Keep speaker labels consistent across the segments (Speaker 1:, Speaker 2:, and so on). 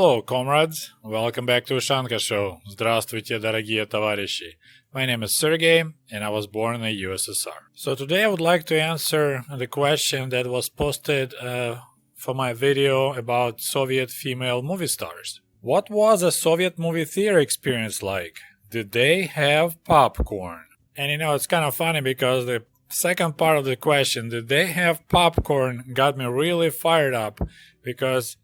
Speaker 1: Hello, comrades! Welcome back to Ushanka Show. Здравствуйте, дорогие товарищи. My name is Sergey, and I was born in the USSR. So today I would like to answer the question that was posted for my video about Soviet female movie stars. What was a Soviet movie theater experience like? Did they have popcorn? And it's kind of funny because the second part of the question, did they have popcorn, got me really fired up, because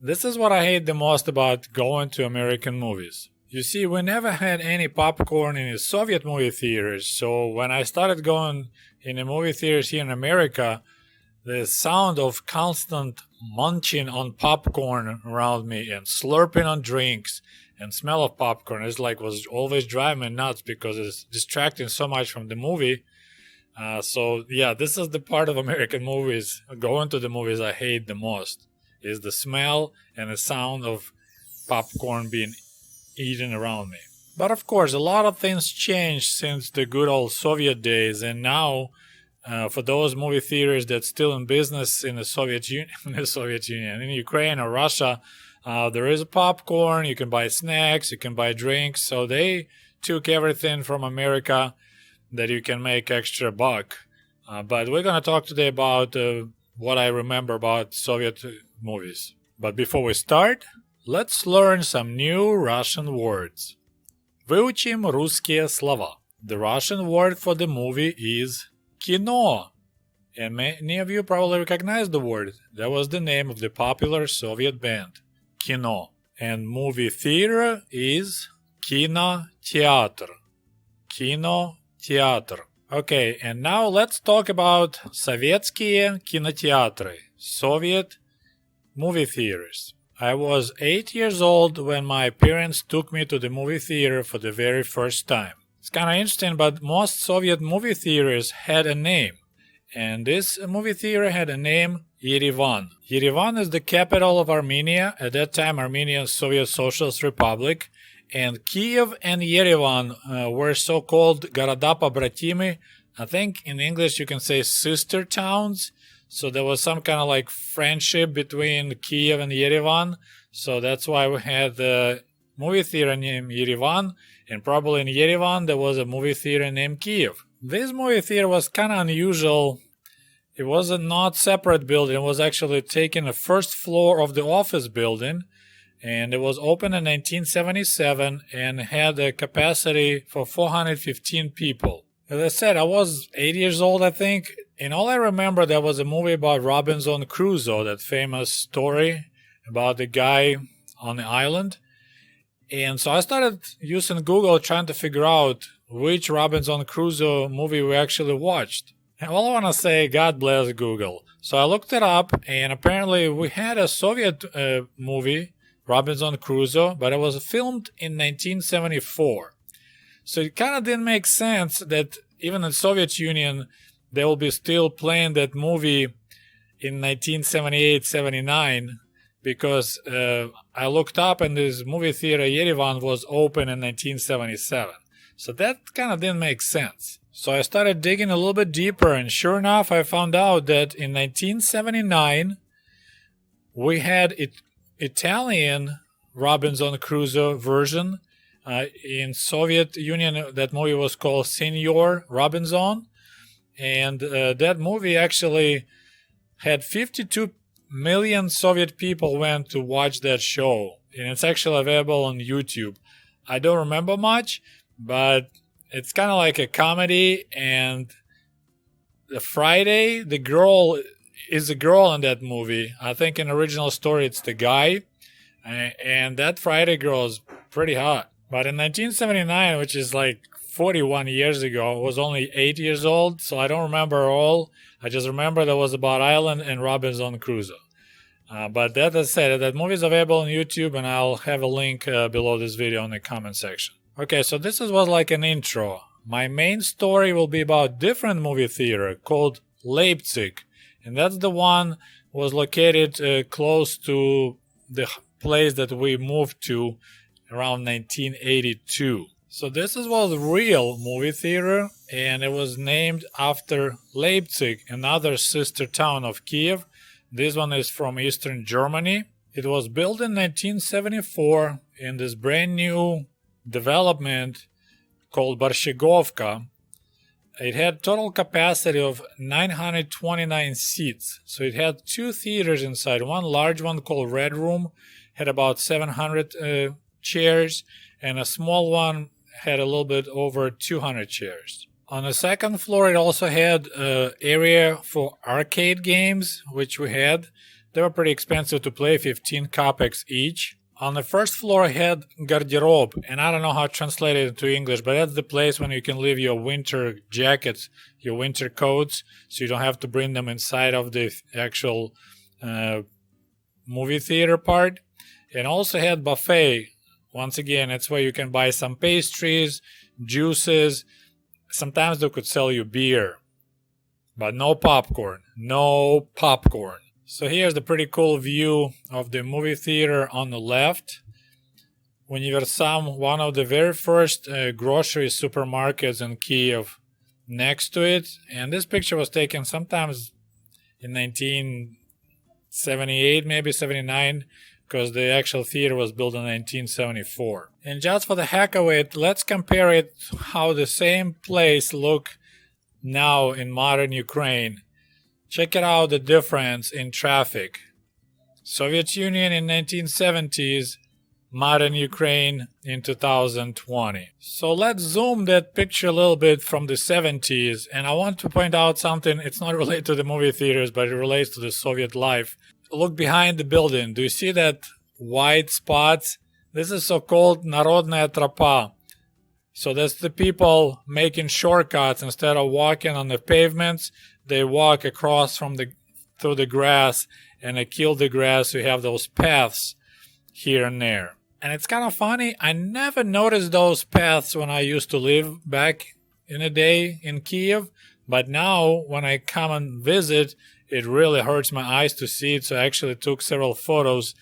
Speaker 1: this is what I hate the most about going to American movies. You see, we never had any popcorn in the Soviet movie theaters, so when I started going in the movie theaters here in America, the sound of constant munching on popcorn around me and slurping on drinks and smell of popcorn was always driving me nuts because it's distracting so much from the movie. So this is the part of American movies, going to the movies, I hate the most, is the smell and the sound of popcorn being eaten around me. But of course, a lot of things changed since the good old Soviet days, and now for those movie theaters that's still in business in the Soviet Union, in Ukraine or Russia, there is popcorn, you can buy snacks, you can buy drinks, so they took everything from America that you can make extra buck. But we're going to talk today about what I remember about Soviet movies. But before we start, let's learn some new Russian words. Выучим русские слова. The Russian word for the movie is кино. And many of you probably recognize the word. That was the name of the popular Soviet band, кино. And movie theater is кинотеатр. Кинотеатр. Okay, and now let's talk about советские кинотеатры, Soviet movie theaters. I was 8 years old when my parents took me to the movie theater for the very first time. It's kind of interesting, but most Soviet movie theaters had a name. And this movie theater had a name, Yerevan. Yerevan is the capital of Armenia, at that time Armenian Soviet Socialist Republic. And Kyiv and Yerevan were so-called города побратимы. I think in English you can say sister towns. So there was some kind of friendship between Kyiv and Yerevan. So that's why we had the movie theater named Yerevan. And probably in Yerevan there was a movie theater named Kyiv. This movie theater was kind of unusual. It was a not separate building. It was actually taking the first floor of the office building. And it was opened in 1977 and had a capacity for 415 people. As I said, I was 8 years old, I think, and all I remember, there was a movie about Robinson Crusoe, that famous story about the guy on the island. And so I started using Google trying to figure out which Robinson Crusoe movie we actually watched. And all I want to say, God bless Google. So I looked it up, and apparently we had a Soviet movie, Robinson Crusoe, but it was filmed in 1974. So it kind of didn't make sense that even in the Soviet Union, they will be still playing that movie in 1978-79, because I looked up and this movie theater Yerevan was open in 1977. So that kind of didn't make sense. So I started digging a little bit deeper, and sure enough, I found out that in 1979, we had Italian Robinson Crusoe version. In Soviet Union, that movie was called Senor Robinson. And that movie actually had 52 million Soviet people went to watch that show. And it's actually available on YouTube. I don't remember much, but it's kind of like a comedy. And the Friday, the girl is a girl in that movie. I think in the original story, it's the guy. And that Friday girl is pretty hot. But in 1979, which is 41 years ago, I was only 8 years old, so I don't remember all. I just remember that was about Island and Robinson Crusoe. But that said, that movie is available on YouTube, and I'll have a link below this video in the comment section. Okay, so this was like an intro. My main story will be about different movie theater called Leipzig, and that's the one was located close to the place that we moved to around 1982. So this was a real movie theater, and it was named after Leipzig, another sister town of Kyiv. This one is from Eastern Germany. It was built in 1974 in this brand new development called Borshigovka. It had total capacity of 929 seats. So it had two theaters inside. One large one called Red Room had about 700 chairs, and a small one had a little bit over 200 chairs. On the second floor, it also had an area for arcade games, which we had. They were pretty expensive to play, 15 kopecks each. On the first floor, it had garderobe, and I don't know how to translate it into English, but that's the place when you can leave your winter jackets, your winter coats, so you don't have to bring them inside of the actual movie theater part. It also had buffet. Once again, it's where you can buy some pastries, juices. Sometimes they could sell you beer, but no popcorn. No popcorn. So here's the pretty cool view of the movie theater on the left. Universam, one of the very first grocery supermarkets in Kyiv, next to it. And this picture was taken sometimes in 1978, maybe 79, because the actual theater was built in 1974. And just for the heck of it, let's compare it how the same place look now in modern Ukraine. Check it out, the difference in traffic. Soviet Union in 1970s, modern Ukraine in 2020. So let's zoom that picture a little bit from the 70s, and I want to point out something. It's not related to the movie theaters, but it relates to the Soviet life. Look behind the building. Do you see that white spots? This is so-called Narodnaya Tropa. So that's the people making shortcuts. Instead of walking on the pavements, they walk across through the grass, and they kill the grass. So you have those paths here and there. And it's kind of funny. I never noticed those paths when I used to live back in the day in Kyiv. But now when I come and visit, it really hurts my eyes to see it. So I actually took several photos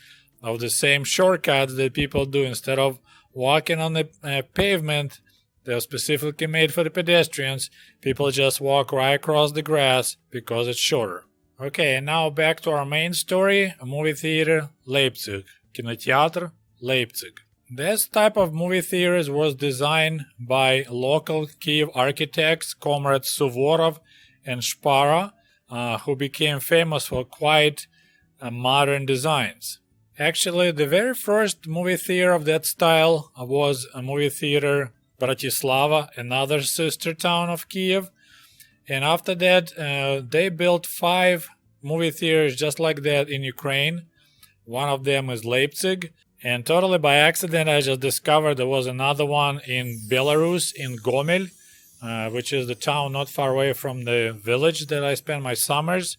Speaker 1: of the same shortcuts that people do. Instead of walking on the pavement, they're specifically made for the pedestrians. People just walk right across the grass because it's shorter. Okay, and now back to our main story. A movie theater, Leipzig. Kinotheater, Leipzig. This type of movie theaters was designed by local Kyiv architects, comrades Suvorov and Shpara, who became famous for quite modern designs. Actually, the very first movie theater of that style was a movie theater Bratislava, another sister town of Kyiv. And after that, they built 5 movie theaters just like that in Ukraine. One of them is Leipzig. And totally by accident, I just discovered there was another one in Belarus, in Gomel, which is the town not far away from the village that I spend my summers.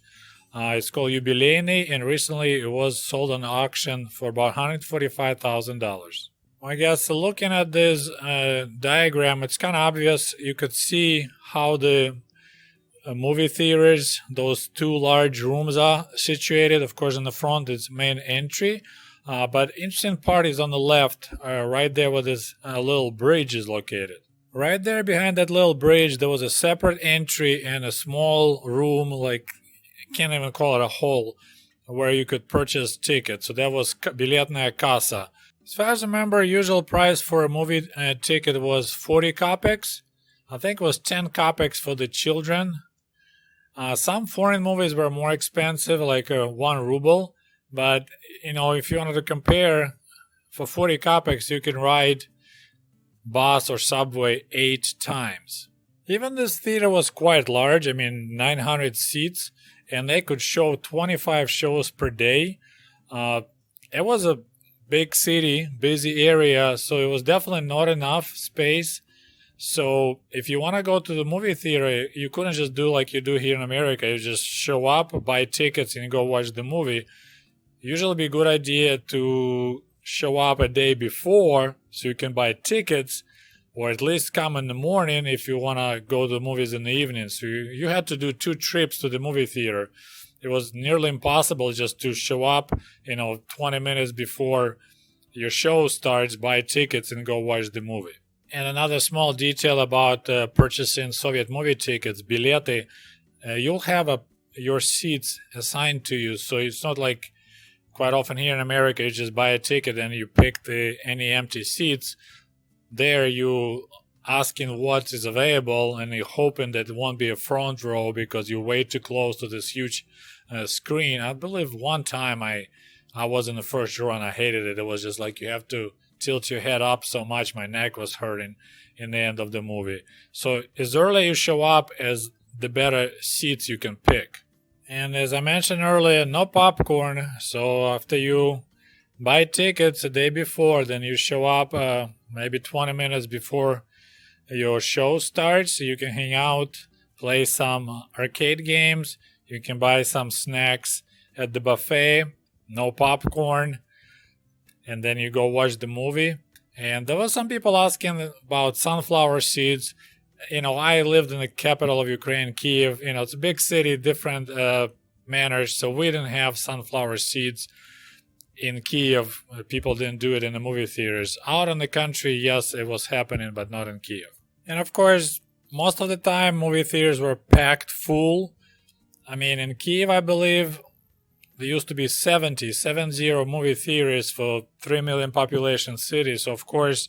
Speaker 1: It's called Yubileyny, and recently it was sold on auction for about $145,000. I guess looking at this diagram, it's kind of obvious. You could see how the movie theaters, those 2 large rooms are situated. Of course, in the front, it's main entry. But interesting part is on the left, right there where this little bridge is located. Right there behind that little bridge, there was a separate entry and a small room, like, I can't even call it a hall, where you could purchase tickets. So that was biletnaya kassa. As far as I remember, usual price for a movie ticket was 40 kopecks. I think it was 10 kopecks for the children. Some foreign movies were more expensive, like 1 ruble. But, if you wanted to compare, for 40 kopecks, you can ride bus or subway 8 times. Even this theater was quite large, 900 seats, and they could show 25 shows per day. It was a big city, busy area, so it was definitely not enough space. So if you want to go to the movie theater, you couldn't just do like you do here in America. You just show up, buy tickets, and go watch the movie. Usually be a good idea to show up a day before so you can buy tickets, or at least come in the morning if you want to go to the movies in the evening. So you had to do 2 trips to the movie theater. It was nearly impossible just to show up, 20 minutes before your show starts, buy tickets, and go watch the movie. And another small detail about purchasing Soviet movie tickets, bilety, you'll have your seats assigned to you. So it's not like quite often here in America, you just buy a ticket and you pick any empty seats. There you asking what is available and you're hoping that it won't be a front row because you're way too close to this huge screen. I believe one time I was in the first row and I hated it. It was just like you have to tilt your head up so much my neck was hurting in the end of the movie. So as early you show up, as the better seats you can pick. And as I mentioned earlier, no popcorn. So after you buy tickets a day before, then you show up maybe 20 minutes before your show starts. You can hang out, play some arcade games. You can buy some snacks at the buffet. No popcorn. And then you go watch the movie. And there was some people asking about sunflower seeds. I lived in the capital of Ukraine, Kyiv. It's a big city, different manners. So we didn't have sunflower seeds in Kyiv. People didn't do it in the movie theaters. Out in the country, yes, it was happening, but not in Kyiv. And of course, most of the time, movie theaters were packed full. In Kyiv, I believe, there used to be 70 movie theaters for 3 million population city. So, of course,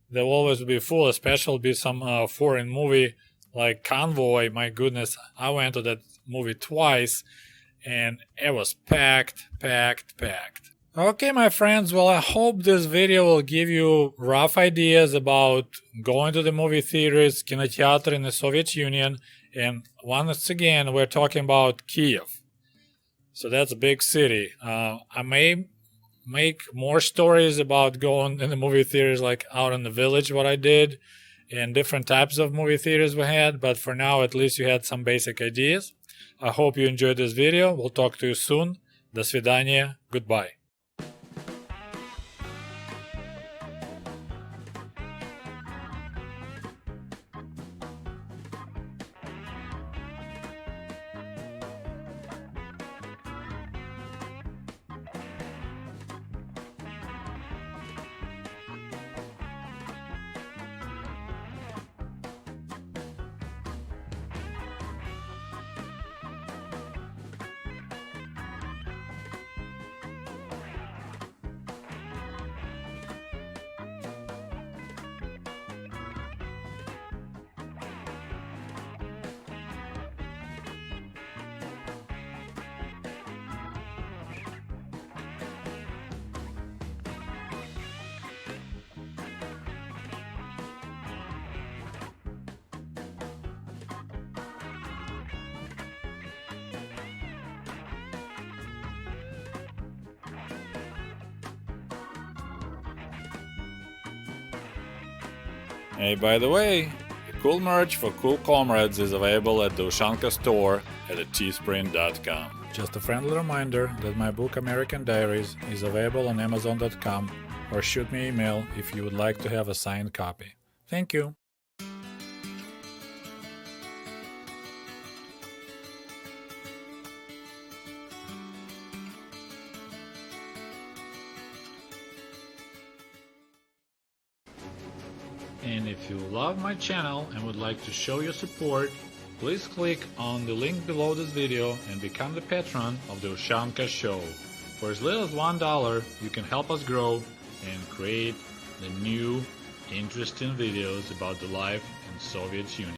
Speaker 1: they'll always be full, especially be some foreign movie like Convoy. My goodness, I went to that movie twice, and it was packed. Okay, my friends, well, I hope this video will give you rough ideas about going to the movie theaters, kinotheater in the Soviet Union, and once again, we're talking about Kyiv. So that's a big city. I may make more stories about going in the movie theaters like out in the village, what I did, and different types of movie theaters we had, but for now, at least you had some basic ideas. I hope you enjoyed this video. We'll talk to you soon. До свидания. Goodbye. Hey, by the way, the cool merch for cool comrades is available at the Ushanka store at teespring.com. Just a friendly reminder that my book American Diaries is available on amazon.com, or shoot me an email if you would like to have a signed copy. Thank you. And if you love my channel and would like to show your support, please click on the link below this video and become the patron of the Ushanka Show. For as little as $1, you can help us grow and create the new, interesting videos about the life in Soviet Union.